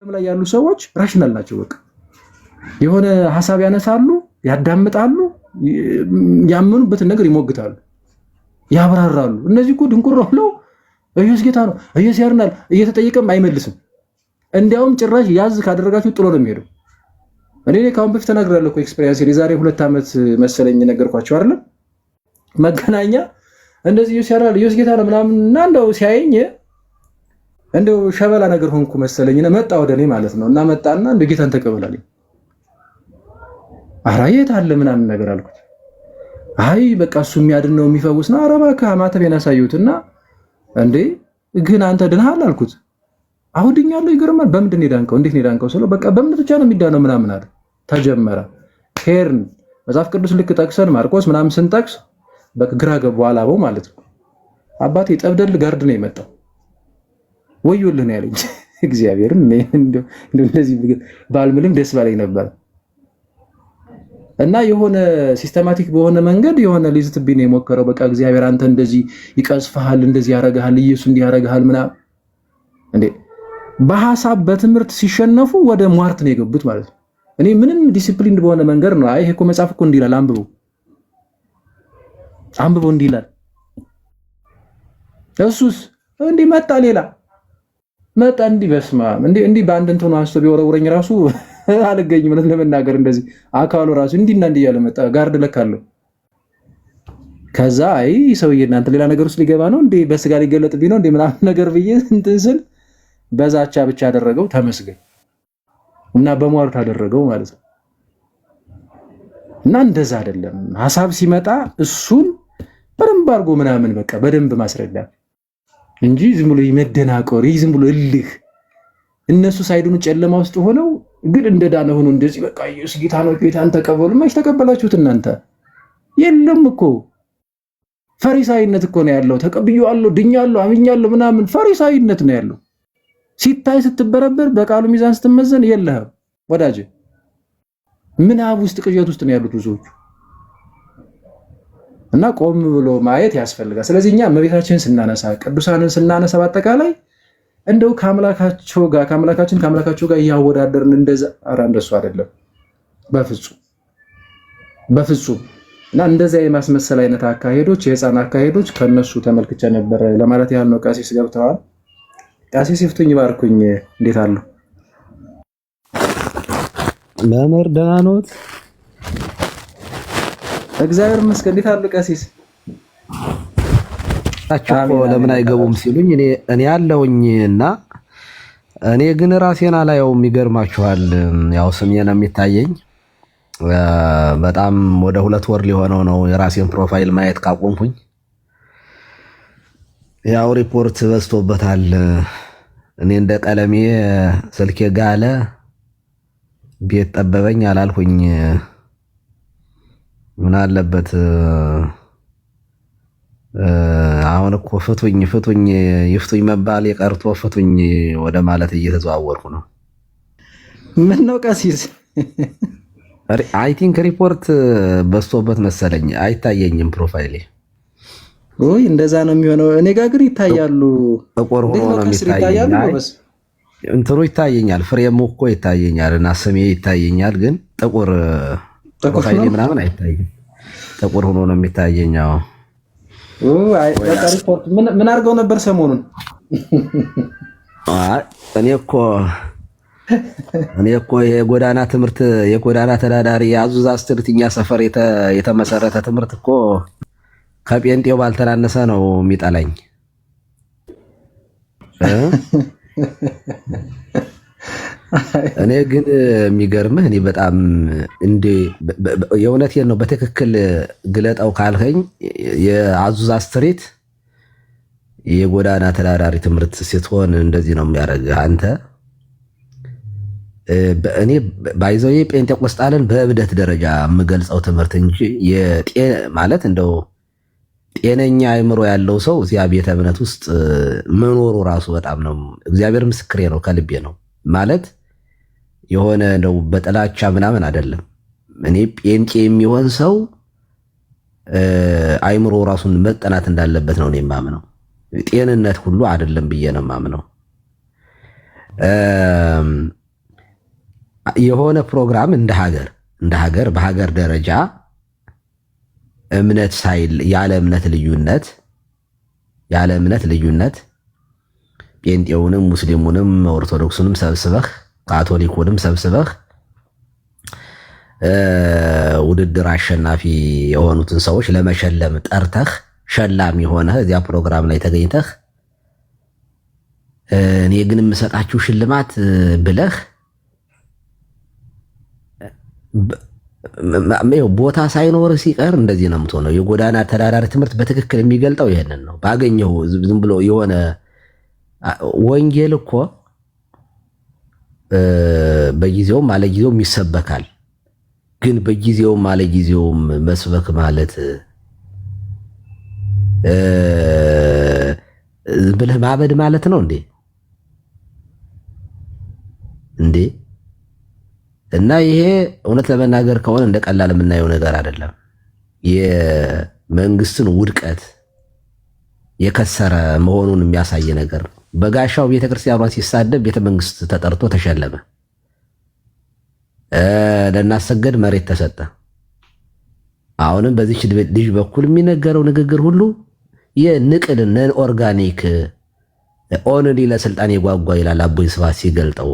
ላይ ያሉ ሰዎች ራሽናል ናቸው። በቃ የሆነ ሐሳብ ያነሳሉ፣ ያዳምጣሉ፣ ያመኑበትን ነገር ይሞግታሉ፣ ያብራራሉ። እነዚህ እኮ ድንቁር ብለው ኢየሱስ ጌታ ነው፣ ኢየሱስ ያድናል እየተጠየቀም አይመልስም። እንዲያውም ጭራሽ ያዝ ካደረጋችሁ ጥሎ ነው የሚሄደው። እኔ ካሁን በፊት ተናግራለሁ እኮ ኤክስፒሪየንስ የዛሬ 2 ዓመት መሰለኝ ነገርኳቸው አይደለም። መገናኛ እንደዚህ ኢየሱስ ያድናል ኢየሱስ ጌታ ነው ምናምን እና እንደው ሲያየኝ እንደው ሸበላ ነገር ሆንኩ መሰለኝ እና መጣ ወደ እኔ ማለት ነው። እና መጣና እንደው ጌታን ተቀበላለኝ። ኧረ የት አለ ምናምን ነገር አልኩት። አይ በቃ እሱ የሚያድን ነው የሚፈውስ ነው። ኧረ እባክህ ማተቤን አሳየሁትና እንዴ ግን አንተ ድነሃል አልኩት። አሁን ድኛለሁ። ይገርማል። በምንድን ነው የዳንከው? እንዴት ነው የዳንከው ስለው በቃ በእምነት ብቻ ነው የሚዳነው ምናምን አለ። ተጀመረ ሄርን መጽሐፍ ቅዱስ ልክ ጠቅሰን ማርቆስ ምናምን ስንጠቅስ በቃ ግራ ገባው አላበው ማለት ነው። አባቴ ጠብደል ጋርድ ነው የመጣው ወዮልህ ነው ያለኝ። እግዚአብሔርን እንደዚህ ባልምልም ደስ ባለኝ ነበር። እና የሆነ ሲስተማቲክ በሆነ መንገድ የሆነ ሊዝትብኝ ነው የሞከረው። በቃ እግዚአብሔር አንተ እንደዚህ ይቀጽፍሃል፣ እንደዚህ ያረጋሃል፣ ኢየሱስ እንዲህ ያረጋሃል ምናምን እንዴ በሐሳብ በትምህርት ሲሸነፉ ወደ ሟርት ነው የገቡት ማለት ነው። እኔ ምንም ዲሲፕሊን በሆነ መንገድ ነው አይ ይሄ እኮ መጽሐፍ እኮ እንዲህ ይላል አንብበው እንዲህ ይላል። እሱስ እንዲህ መጣ ሌላ መጣ እንዲህ በስማ እንዲህ በአንድ እንትን አንስቶ ቢወረውረኝ ራሱ አልገኝም ማለት ለመናገር እንደዚህ አካሉ ራሱ እንዲህና እንዲህ እያለ መጣ። ጋርድ ለካለሁ። ከዛ አይ ሰውዬ እናንተ ሌላ ነገር ውስጥ ሊገባ ነው እንዴ በስጋ ሊገለጥብኝ ነው እንዴ ምናምን ነገር ብዬ እንትን ስል በዛቻ ብቻ አደረገው። ተመስገን እና በሟርት አደረገው ማለት ነው። እና እንደዛ አይደለም ሐሳብ ሲመጣ እሱን በደንብ አድርጎ ምናምን በቃ በደንብ ማስረዳት እንጂ ዝም ብሎ ይመደናቆር ዝም ብሎ እልህ እነሱ ሳይዱን ጨለማ ውስጥ ሆነው ግን እንደዳነ ሆኖ እንደዚህ በቃ ኢየሱስ ጌታ ነው ጌታን ተቀበሉ። ማይሽ ተቀበላችሁት እናንተ? የለም እኮ ፈሪሳይነት እኮ ነው ያለው። ተቀብያለሁ፣ ድኛለሁ፣ አምኛለሁ ምናምን ፈሪሳይነት ነው ያለው። ሲታይ ስትበረበር በቃሉ ሚዛን ስትመዘን የለህም ወዳጅ። ምናብ ውስጥ ቅዠት ውስጥ ነው ያሉት ብዙዎቹ። እና ቆም ብሎ ማየት ያስፈልጋል። ስለዚህ እኛ እመቤታችንን ስናነሳ ቅዱሳንን ስናነሳ በአጠቃላይ እንደው ከአምላካቸው ጋር እያወዳደርን እንደዛ ኧረ እንደሱ አይደለም በፍጹም። እና እንደዚያ የማስመሰል አይነት አካሄዶች የህፃን አካሄዶች ከነሱ ተመልክቼ ነበር ለማለት ያህል ነው። ቀሲስ ገብተዋል። ቀሲስ ይፍቱኝ ባርኩኝ። እንዴት አሉ? መምህር ደህና ነዎት? እግዚአብሔር ይመስገን። እንዴት አሉ ቀሲስ? ታችሁ ለምን አይገቡም ሲሉኝ እኔ ያለውኝ እና እኔ ግን ራሴን አላየውም። ይገርማችኋል። ያው ስሜ ነው የሚታየኝ። በጣም ወደ 2 ወር ሊሆነው ነው የራሴን ፕሮፋይል ማየት ካቆምኩኝ። ያው ሪፖርት በዝቶበታል። እኔ እንደ ቀለሜ ስልኬ ጋለ ቤት ጠበበኝ አላልኩኝ። ምን አለበት አሁን እኮ ፍቱኝ ይፍቱኝ መባል የቀርቶ ፍቱኝ ወደ ማለት እየተዘዋወርኩ ነው። ምን ነው ቀሲስ? አይ ቲንክ ሪፖርት በዝቶበት መሰለኝ። አይታየኝም ፕሮፋይሌ። ወይ እንደዛ ነው የሚሆነው። እኔ ጋር ግን ይታያሉ። ጥቁር ሆኖ ነው የሚታየኝ። እንትኑ ይታየኛል፣ ፍሬሙ እኮ ይታየኛል እና ስሜ ይታየኛል። ግን ጥቁር ፕሮፋይሌ ምናምን አይታየኝም። ጥቁር ሆኖ ነው የሚታየኛው። ሪፖርት ምን አድርገው ነበር ሰሞኑን? እኔ እኮ የጎዳና ትምህርት የጎዳና ተዳዳሪ የአዙዛ ስትሪት እኛ ሰፈር የተመሰረተ ትምህርት እኮ ከጴንጤው ባልተናነሰ ነው የሚጠላኝ። እኔ ግን የሚገርምህ እኔ በጣም የእውነቴን ነው። በትክክል ግለጠው ካልከኝ የአዙዛ ስትሪት የጎዳና ተዳዳሪ ትምህርት ስትሆን እንደዚህ ነው የሚያደርግህ አንተ። እኔ ባይዘው ጴንጤቆስጣልን በእብደት ደረጃ የምገልጸው ትምህርት እንጂ ማለት እንደው ጤነኛ አእምሮ ያለው ሰው እዚያ ቤተ እምነት ውስጥ መኖሩ ራሱ በጣም ነው። እግዚአብሔር ምስክሬ ነው፣ ከልቤ ነው ማለት የሆነ ነው በጥላቻ ምናምን አይደለም። እኔ ጴንጤ የሚሆን ሰው አእምሮ ራሱን መጠናት እንዳለበት ነው እኔ የማምነው። ጤንነት ሁሉ አይደለም ብዬ ነው የማምነው። የሆነ ፕሮግራም እንደ ሀገር በሀገር ደረጃ እምነት ሳይል ያለ እምነት ልዩነት ጴንጤውንም ሙስሊሙንም ኦርቶዶክሱንም ሰብስበህ ካቶሊኩንም ሰብስበህ ውድድር አሸናፊ የሆኑትን ሰዎች ለመሸለም ጠርተህ ሸላሚ ሆነህ እዚያ ፕሮግራም ላይ ተገኝተህ እኔ ግን የምሰጣችሁ ሽልማት ብለህ ቦታ ሳይኖር ሲቀር እንደዚህ ነው የምትሆነው። የጎዳና ተዳዳሪ ትምህርት በትክክል የሚገልጠው ይሄንን ነው። ባገኘው ዝም ብሎ የሆነ ወንጌል እኮ በጊዜውም አለጊዜውም ይሰበካል። ግን በጊዜውም አለጊዜውም መስበክ ማለት ብለህ ማበድ ማለት ነው እንዴ? እና ይሄ እውነት ለመናገር ከሆነ እንደ ቀላል የምናየው ነገር አይደለም። የመንግስትን ውድቀት የከሰረ መሆኑን የሚያሳይ ነገር ነው። በጋሻው ቤተክርስቲያኗን ሲሳደብ ቤተመንግስት ተጠርቶ ተሸለመ። ለናሰገድ መሬት ተሰጠ። አሁንም በዚህ ልጅ በኩል የሚነገረው ንግግር ሁሉ የንቅል ነን ኦርጋኒክ ኦንሊ ለስልጣን የጓጓ ይላል አቦይ ስብሐት ሲገልጠው።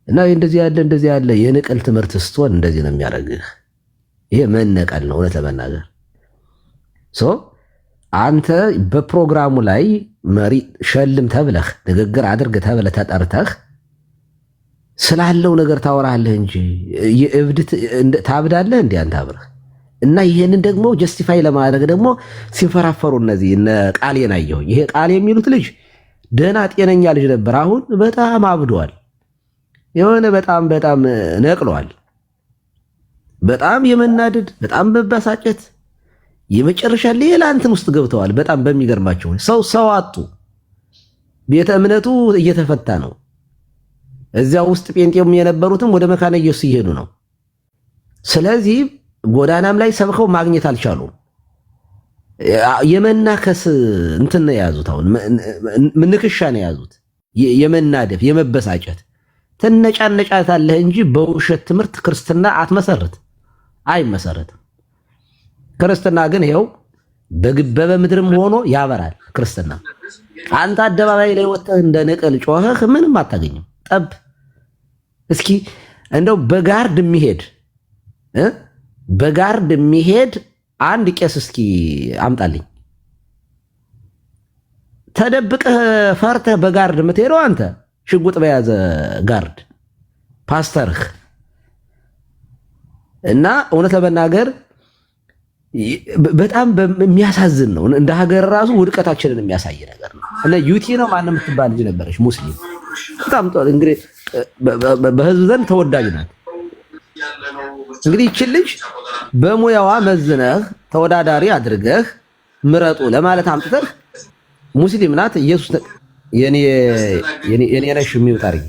እና እንደዚህ ያለ የንቅል ትምህርት ስትሆን እንደዚህ ነው የሚያደርግህ። ይሄ መነቀል ነው እውነት ለመናገር። አንተ በፕሮግራሙ ላይ መሪ ሸልም ተብለህ ንግግር አድርግ ተብለህ ተጠርተህ ስላለው ነገር ታወራለህ እንጂ ታብዳለህ እንዴ አንተ አብረህ። እና ይሄንን ደግሞ ጀስቲፋይ ለማድረግ ደግሞ ሲፈራፈሩ እነዚህ እነ ቃሌን አየሁኝ። ይሄ ቃል የሚሉት ልጅ ደህና ጤነኛ ልጅ ነበር። አሁን በጣም አብዷል። የሆነ በጣም ነቅሏል። በጣም የመናደድ በጣም መበሳጨት የመጨረሻ ሌላ እንትን ውስጥ ገብተዋል። በጣም በሚገርማቸው ሰው አጡ። ቤተ እምነቱ እየተፈታ ነው። እዚያ ውስጥ ጴንጤም የነበሩትም ወደ መካነ ኢየሱስ እየሄዱ ነው። ስለዚህ ጎዳናም ላይ ሰብከው ማግኘት አልቻሉም። የመናከስ እንትን ነው የያዙት። አሁን ንክሻ ነው የያዙት። የመናደፍ የመበሳጨት ትነጫነጫታለህ እንጂ በውሸት ትምህርት ክርስትና አይመሰረትም። ክርስትና ግን ይኸው በግበበ ምድርም ሆኖ ያበራል። ክርስትና አንተ አደባባይ ላይ ወጥተህ እንደ ንቅል ጮኸህ ምንም አታገኝም። ጠብ እስኪ እንደው በጋርድ የሚሄድ አንድ ቄስ እስኪ አምጣልኝ። ተደብቀህ ፈርተህ በጋርድ የምትሄደው አንተ ሽጉጥ በያዘ ጋርድ ፓስተርህ። እና እውነት ለመናገር በጣም የሚያሳዝን ነው። እንደ ሀገር ራሱ ውድቀታችንን የሚያሳይ ነገር ነው። እና ዩቲ ነው ማንም የምትባል ልጅ ነበረች ሙስሊም። በጣም እንግዲህ በህዝብ ዘንድ ተወዳጅ ናት። እንግዲህ ይህችን ልጅ በሙያዋ መዝነህ ተወዳዳሪ አድርገህ ምረጡ ለማለት አምጥተህ ሙስሊም ናት ኢየሱስ የኔ ነሽ የሚውጣ አድርጊ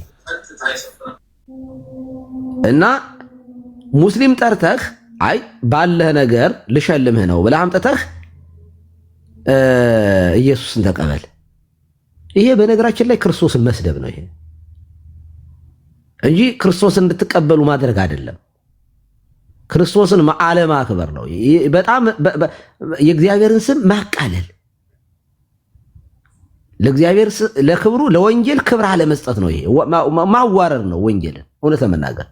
እና ሙስሊም ጠርተህ አይ ባለህ ነገር ልሸልምህ ነው ብለህ አምጥተህ ኢየሱስን ተቀበል። ይሄ በነገራችን ላይ ክርስቶስን መስደብ ነው። ይሄ እንጂ ክርስቶስን እንድትቀበሉ ማድረግ አይደለም። ክርስቶስን አለማክበር ነው። በጣም የእግዚአብሔርን ስም ማቃለል፣ ለእግዚአብሔር ለክብሩ ለወንጌል ክብር አለመስጠት ነው። ይሄ ማዋረድ ነው ወንጌልን። እውነት ለመናገር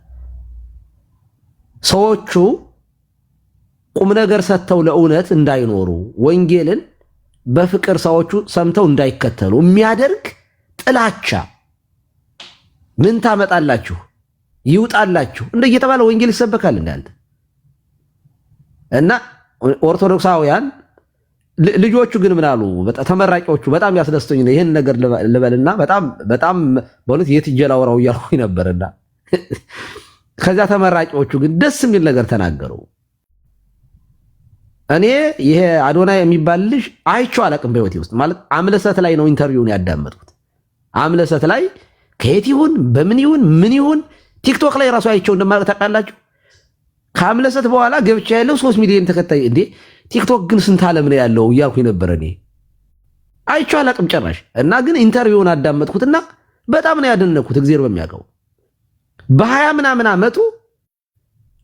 ሰዎቹ ቁም ነገር ሰጥተው ለእውነት እንዳይኖሩ ወንጌልን በፍቅር ሰዎቹ ሰምተው እንዳይከተሉ የሚያደርግ ጥላቻ ምን ታመጣላችሁ ይውጣላችሁ እንደየተባለ ወንጌል ይሰበካል እንዳንተ እና ኦርቶዶክሳውያን ልጆቹ ግን ምን አሉ? ተመራቂዎቹ በጣም ያስደስተኝ ነው። ይሄን ነገር ልበልና በጣም በእውነት የት ይጀላውራው እያልኩኝ ነበርና ከዛ ተመራቂዎቹ ግን ደስ የሚል ነገር ተናገሩ። እኔ ይሄ አዶናይ የሚባል ልጅ አይቼው አላቅም በህይወቴ ውስጥ። ማለት አምለሰት ላይ ነው ኢንተርቪውን ያዳመጥኩት። አምለሰት ላይ ከየት ይሁን በምን ይሁን ምን ይሁን ቲክቶክ ላይ ራሱ አይቼው እንደማለት ታውቃላችሁ። ከአምለሰት በኋላ ገብቻ ያለው 3 ሚሊዮን ተከታይ እንዴ! ቲክቶክ ግን ስንት ዓለም ነው ያለው እያልኩኝ ነበር። እኔ አይቼው አላቅም ጭራሽ። እና ግን ኢንተርቪውን አዳመጥኩትና በጣም ነው ያደነኩት። እግዚአብሔር በሚያውቀው በ20 ምናምን ዓመቱ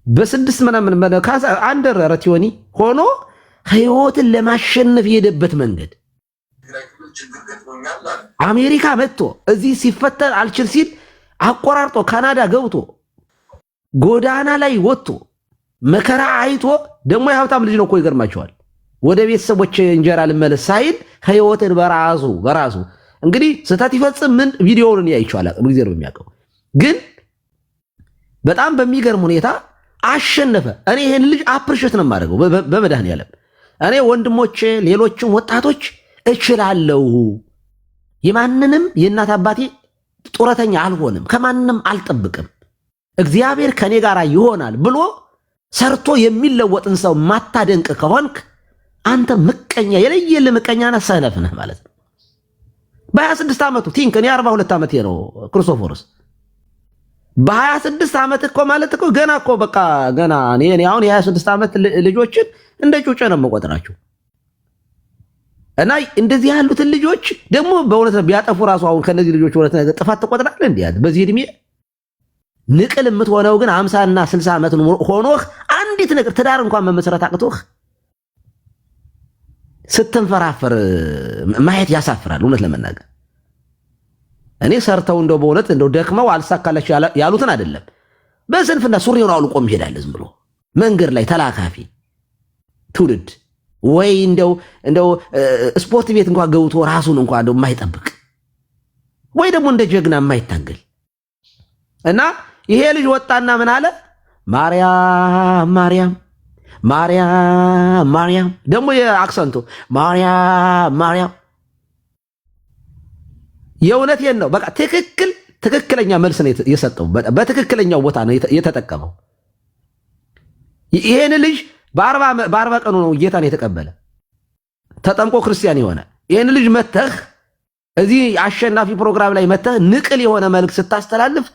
በ6 ምናምን አንደር ረቲዮኒ ሆኖ ህይወትን ለማሸነፍ የሄደበት መንገድ አሜሪካ መጥቶ እዚህ ሲፈተን አልችል ሲል አቆራርጦ ካናዳ ገብቶ ጎዳና ላይ ወጥቶ መከራ አይቶ ደግሞ የሀብታም ልጅ ነው እኮ ይገርማቸዋል። ወደ ቤተሰቦች እንጀራ ልመለስ ሳይል ህይወትን በራሱ እንግዲህ ስህተት ይፈጽም ምን ቪዲዮውን ያይቻላል ጊዜ ነው የሚያውቀው። ግን በጣም በሚገርም ሁኔታ አሸነፈ። እኔ ይሄን ልጅ አፕሪሼት ነው የማደርገው በመድኃኒዓለም። እኔ ወንድሞቼ ሌሎችም ወጣቶች እችላለሁ፣ የማንንም የእናት አባቴ ጡረተኛ አልሆንም፣ ከማንንም አልጠብቅም፣ እግዚአብሔር ከኔ ጋር ይሆናል ብሎ ሰርቶ የሚለወጥን ሰው ማታደንቅ ከሆንክ አንተ ምቀኛ የለየለ ምቀኛና ሰነፍ ነህ ማለት ነው። በ26 ዓመቱ ቲንክ እኔ 42 ዓመቴ ነው ክርስቶፎርስ። በ26 ዓመት እኮ ማለት እኮ ገና እኮ በቃ ገና እኔ አሁን የ26 ዓመት ልጆችን እንደ ጩጬ ነው የምቆጥራቸው። እና እንደዚህ ያሉትን ልጆች ደግሞ በእውነት ቢያጠፉ ራሱ አሁን ከነዚህ ልጆች እውነት ነገር ጥፋት ትቆጥራለህ እንዴ? በዚህ እድሜ ንቅል የምትሆነው ግን 50 እና 60 ዓመት ሆኖህ አንዲት ነገር ትዳር እንኳን መመስረት አቅቶህ ስትንፈራፈር ማየት ያሳፍራል። እውነት ለመናገር እኔ ሰርተው እንደው በእውነት እንደው ደክመው አልሳካላቸው ያሉትን አይደለም በስንፍና ሱሪውን አውልቆ ይሄዳል ዝም ብሎ መንገድ ላይ ተላካፊ ትውልድ ወይ እንደው ስፖርት ቤት እንኳን ገብቶ ራሱን እንኳን እንደው የማይጠብቅ ወይ ደግሞ እንደ ጀግና የማይታገል እና ይሄ ልጅ ወጣና ምን አለ? ማርያም ማርያም ማርያም ማርያም ደግሞ የአክሰንቱ ማርያም ማርያም የእውነቴን ነው። በቃ ትክክለኛ መልስ ነው የሰጠው። በትክክለኛው ቦታ ነው የተጠቀመው። ይሄን ልጅ በ40 ቀኑ ነው ጌታን የተቀበለ ተጠምቆ ክርስቲያን የሆነ ይሄን ልጅ መተህ እዚህ አሸናፊ ፕሮግራም ላይ መተህ ንቅል የሆነ መልክ ስታስተላልፍ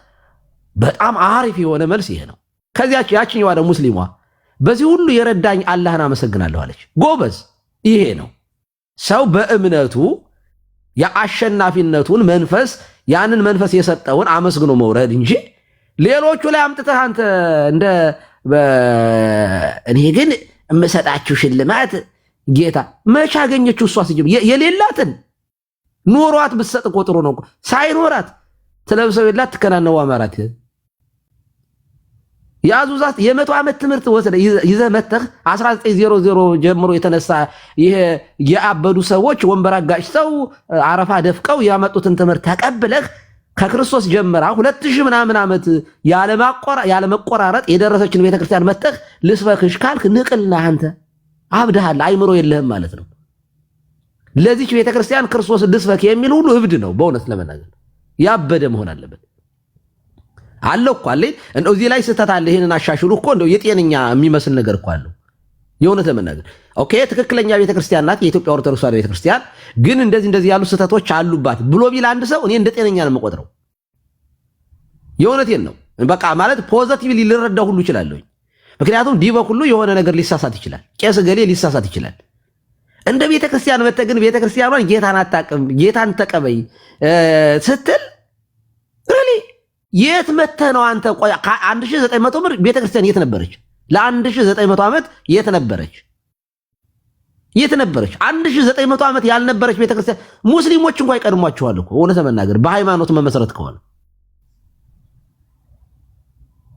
በጣም አሪፍ የሆነ መልስ ይሄ ነው። ከዚያች ያችኛዋ ደግሞ ሙስሊሟ በዚህ ሁሉ የረዳኝ አላህን አመሰግናለሁ አለች። ጎበዝ ይሄ ነው ሰው በእምነቱ የአሸናፊነቱን መንፈስ ያንን መንፈስ የሰጠውን አመስግኖ መውረድ እንጂ ሌሎቹ ላይ አምጥተህ አንተ እንደ እኔ ግን የምሰጣችሁ ሽልማት ጌታ መቼ አገኘችው? እሷ ሲጀም የሌላትን ኖሯት ብትሰጥ እኮ ጥሩ ነው። ሳይኖራት ትለብሰው የላት ትከናነው አማራት ያዙዛት የ100 ዓመት ትምህርት ወሰደ ይዘህ መተህ 1900 ጀምሮ የተነሳ ይሄ የአበዱ ሰዎች ወንበር አጋጭተው አረፋ ደፍቀው ያመጡትን ትምህርት ተቀብለህ ከክርስቶስ ጀምራ 2000 ምናምን ዓመት ያለመቆራረጥ የደረሰችን ቤተክርስቲያን መተህ ልስበክሽ ካልክ ንቅልና አንተ አብደሃል፣ አይምሮ የለህም ማለት ነው። ለዚች ቤተክርስቲያን ክርስቶስ ልስበክ የሚል ሁሉ እብድ ነው። በእውነት ለመናገር ያበደ መሆን አለበት። አለው እኮ አለ እንደው እዚህ ላይ ስህተት አለ፣ ይሄንን አሻሽሉ እኮ እንደው የጤነኛ የሚመስል ነገር እኮ አለው። የእውነት ለመናገር ኦኬ ትክክለኛ ቤተክርስቲያን ናት የኢትዮጵያ ኦርቶዶክስ ተዋሕዶ ቤተክርስቲያን፣ ግን እንደዚህ ያሉ ስህተቶች አሉባት ብሎ ቢል አንድ ሰው እኔ እንደ ጤነኛ ነው የምቆጥረው። የእውነቴን ነው። በቃ ማለት ፖዚቲቭሊ ሊረዳው ሁሉ ይችላል። ምክንያቱም ዲበ ሁሉ የሆነ ነገር ሊሳሳት ይችላል። ቄስ ገሌ ሊሳሳት ይችላል። እንደ ቤተክርስቲያን መተህ ግን ቤተክርስቲያኗን ጌታን አታውቅም ጌታን ተቀበይ ስትል ሪሊ የት መተህ ነው አንተ? ቆይ 1900 ብር ቤተክርስቲያን የት ነበረች? ለ1900 ዓመት የት ነበረች? 1900 ዓመት ያልነበረች ቤተክርስቲያን ሙስሊሞች እንኳን ይቀድሟቸዋል እኮ እውነት ለመናገር በሃይማኖት መመሰረት ከሆነ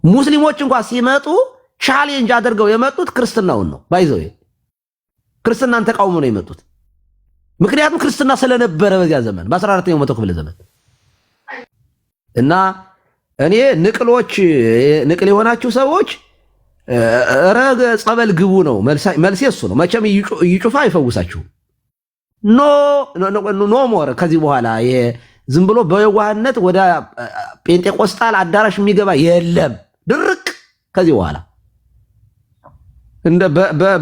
ሙስሊሞች እንኳን ሲመጡ ቻሌንጅ አድርገው የመጡት ክርስትናውን ነው። ባይዘው ክርስትናን ተቃውሞ ነው የመጡት። ምክንያቱም ክርስትና ስለነበረ በዚያ ዘመን በ14ኛው መቶ ክፍለ ዘመን እና እኔ ንቅል የሆናችሁ ሰዎች ረገ ጸበል ግቡ ነው መልሴ እሱ ነው። መቼም ይጩፋ አይፈውሳችሁም። ኖ ሞር ከዚህ በኋላ ዝም ብሎ በየዋህነት ወደ ጴንጤቆስጣል አዳራሽ የሚገባ የለም። ድርቅ ከዚህ በኋላ እንደ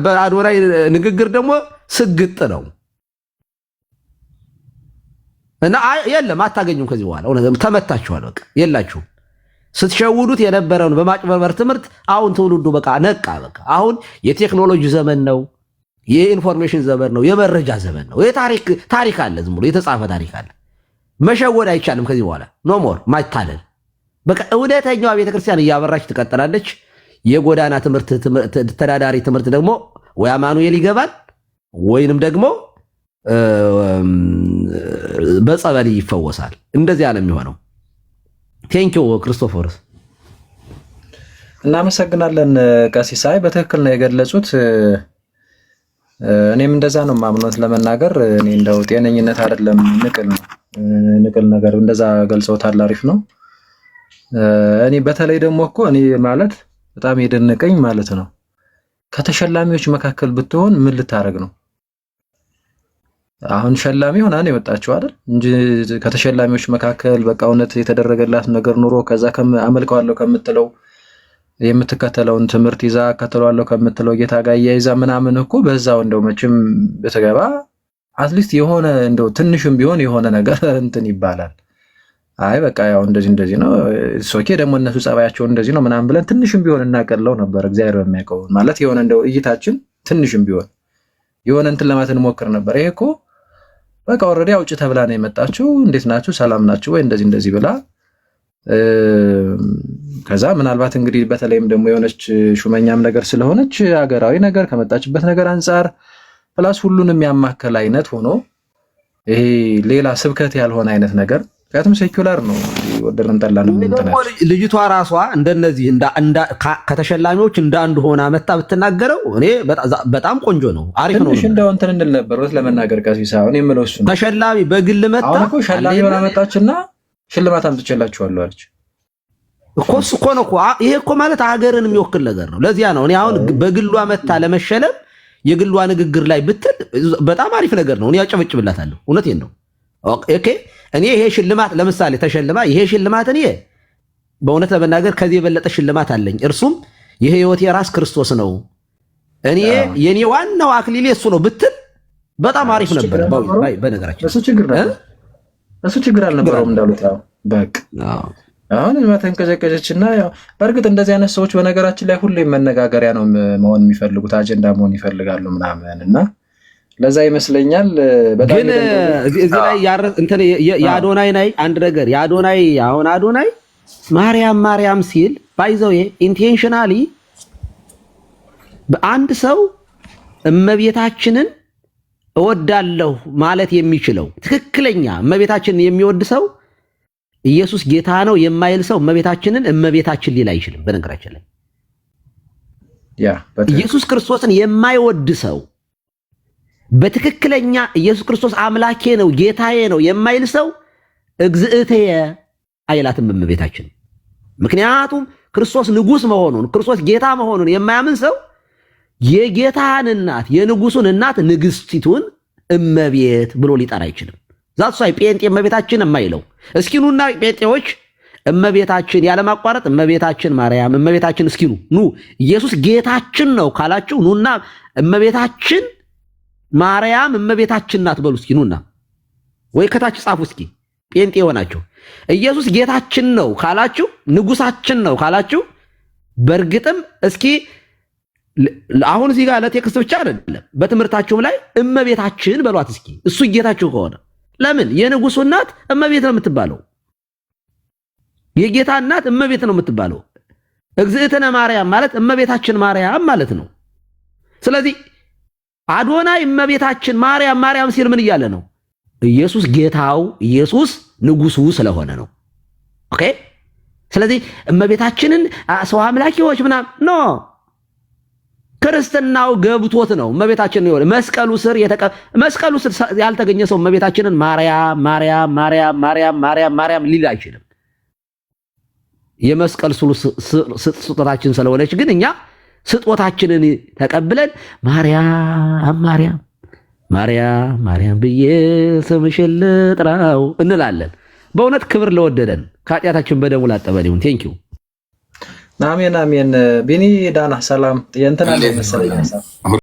በአዶናይ ንግግር ደግሞ ስግጥ ነው እና የለም አታገኙም። ከዚህ በኋላ ተመታችኋል። በቃ የላችሁም። ስትሸውዱት የነበረውን በማጭበርበር ትምህርት አሁን ትውልዱ በቃ ነቃ። በቃ አሁን የቴክኖሎጂ ዘመን ነው፣ የኢንፎርሜሽን ዘመን ነው፣ የመረጃ ዘመን ነው። ታሪክ አለ፣ ዝም ብሎ የተጻፈ ታሪክ አለ። መሸወድ አይቻልም ከዚህ በኋላ ኖ ሞር ማታለል። በቃ እውነተኛዋ ቤተክርስቲያን እያበራች ትቀጥላለች። የጎዳና ትምህርት ተዳዳሪ ትምህርት ደግሞ ወይ አማኑኤል ይገባል ወይንም ደግሞ በጸበል ይፈወሳል። እንደዚያ ነው የሚሆነው። ቴንኪው ክርስቶፎርስ። እናመሰግናለን ቀሲስ። አይ በትክክል ነው የገለጹት። እኔም እንደዛ ነው ማምኖት ለመናገር እኔ እንደው ጤነኝነት አይደለም ንቅል ነገር እንደዛ ገልጸውታል። አሪፍ ነው። እኔ በተለይ ደግሞ እኮ እኔ ማለት በጣም የደነቀኝ ማለት ነው ከተሸላሚዎች መካከል ብትሆን ምን ልታረግ ነው? አሁን ሸላሚ ሆና ነው የወጣችው አይደል እንጂ ከተሸላሚዎች መካከል በቃ እውነት የተደረገላት ነገር ኑሮ ከዛ አመልከዋለሁ ከምትለው የምትከተለውን ትምህርት ይዛ ከተለዋለሁ ከምትለው ጌታ ጋር ያይዛ ምናምን እኮ በዛው እንደው መቼም በተገባ አትሊስት የሆነ እንደው ትንሽም ቢሆን የሆነ ነገር እንትን ይባላል። አይ በቃ ያው እንደዚህ ነው ሶኬ ደግሞ እነሱ ጸባያቸው እንደዚህ ነው ምናምን ብለን ትንሽም ቢሆን እናቀለው ነበር። እግዚአብሔር በሚያውቀው ማለት የሆነ እንደው እይታችን ትንሽም ቢሆን የሆነ እንትን ለማለት እንሞክር ነበር። ይሄ እኮ በቃ ኦልሬዲ አውጪ ተብላ ነው የመጣችው። እንዴት ናችሁ ሰላም ናችሁ ወይ እንደዚህ ብላ ከዛ ምናልባት እንግዲህ በተለይም ደግሞ የሆነች ሹመኛም ነገር ስለሆነች አገራዊ ነገር ከመጣችበት ነገር አንፃር ፕላስ ሁሉንም ያማከለ አይነት ሆኖ ይሄ ሌላ ስብከት ያልሆነ አይነት ነገር ምክንያቱም ሴኩላር ነው ወደረን ጠላን ልጅቷ ራሷ እንደነዚህ ከተሸላሚዎች እንዳንዱ ሆና መጣ ብትናገረው እኔ በጣም ቆንጆ ነው፣ አሪፍ ነው። ትንሽ እንደው እንትን እንል ነበር ወት ለመናገር ቀሲስ አሁን የምለው እሱ ነው። ተሸላሚ በግል መጣ አሁን እኮ ሸላሚ ሆና መጣችና ሽልማት አምጥቼላችኋለሁ አለች እኮ እሱ እኮ ነው እኮ ይሄ እኮ ማለት ሀገርን የሚወክል ነገር ነው። ለዚያ ነው እኔ አሁን በግሏ መጣ ለመሸለም የግሏ ንግግር ላይ ብትል በጣም አሪፍ ነገር ነው። እኔ ያጨበጭብላታለሁ። እውነቴን ነው። ኦኬ እኔ ይሄ ሽልማት ለምሳሌ ተሸልማ ይሄ ሽልማት እኔ በእውነት ለመናገር ከዚህ የበለጠ ሽልማት አለኝ። እርሱም የህይወቴ ራስ ክርስቶስ ነው። እኔ የኔ ዋናው አክሊሌ እሱ ነው ብትል በጣም አሪፍ ነበር። በነገራችን እሱ ችግር አልነበረውም እንዳሉት ያው በቃ አሁን ማተንከጀከጀችና ያው በእርግጥ እንደዚህ አይነት ሰዎች በነገራችን ላይ ሁሌ መነጋገሪያ ነው መሆን የሚፈልጉት አጀንዳ መሆን ይፈልጋሉ ምናምን እና ለዛ ይመስለኛል በጣም ግን እዚህ ላይ እንትን የአዶናይ ናይ አንድ ነገር የአዶናይ አሁን አዶናይ ማርያም ሲል ባይዘው ኢንቴንሽናሊ በአንድ ሰው እመቤታችንን እወዳለሁ ማለት የሚችለው ትክክለኛ እመቤታችንን የሚወድ ሰው ኢየሱስ ጌታ ነው የማይል ሰው እመቤታችን ሊል አይችልም። በነገራችን ላይ ኢየሱስ ክርስቶስን የማይወድ ሰው በትክክለኛ ኢየሱስ ክርስቶስ አምላኬ ነው ጌታዬ ነው የማይል ሰው እግዝእትየ አይላትም እመቤታችን። ምክንያቱም ክርስቶስ ንጉስ መሆኑን ክርስቶስ ጌታ መሆኑን የማያምን ሰው የጌታን እናት የንጉሱን እናት ንግስቲቱን እመቤት ብሎ ሊጠራ አይችልም። ዛት ሳይ ጴንጤ እመቤታችን የማይለው እስኪኑና ጴንጤዎች እመቤታችን ያለማቋረጥ እመቤታችን ማርያም እመቤታችን እስኪኑ ኑ ኢየሱስ ጌታችን ነው ካላችሁ ኑና እመቤታችን ማርያም እመቤታችን ናት በሉ እስኪ ኑና ወይ ከታች ጻፉ እስኪ ጴንጤ ሆናችሁ ኢየሱስ ጌታችን ነው ካላችሁ ንጉሳችን ነው ካላችሁ በእርግጥም እስኪ አሁን እዚህ ጋር ለቴክስት ብቻ አይደለም በትምህርታችሁም ላይ እመቤታችን በሏት እስኪ እሱ ጌታችሁ ከሆነ ለምን የንጉሱ እናት እመቤት ነው የምትባለው? የጌታ እናት እመቤት ነው የምትባለው። እግዝእትነ ማርያም ማለት እመቤታችን ማርያም ማለት ነው። ስለዚህ አዶናይ እመቤታችን ማርያም ሲል ምን እያለ ነው? ኢየሱስ ጌታው ኢየሱስ ንጉሱ ስለሆነ ነው። ኦኬ። ስለዚህ እመቤታችንን ሰው አምላኪዎች ምናምን ኖ ክርስትናው ገብቶት ነው እመቤታችንን ይወል መስቀሉ ስር ያልተገኘ ሰው እመቤታችንን ማርያም ሊል አይችልም። የመስቀል ስጦታችን ስለሆነች ግን እኛ ስጦታችንን ተቀብለን ማርያም ብዬ ስምሽን ልጥራው እንላለን። በእውነት ክብር ለወደደን ከኃጢአታችን በደሙ ላጠበን ይሁን። ቴንኪው አሜን። ቢኒ ዳና ሰላም የእንትና መሰለኝ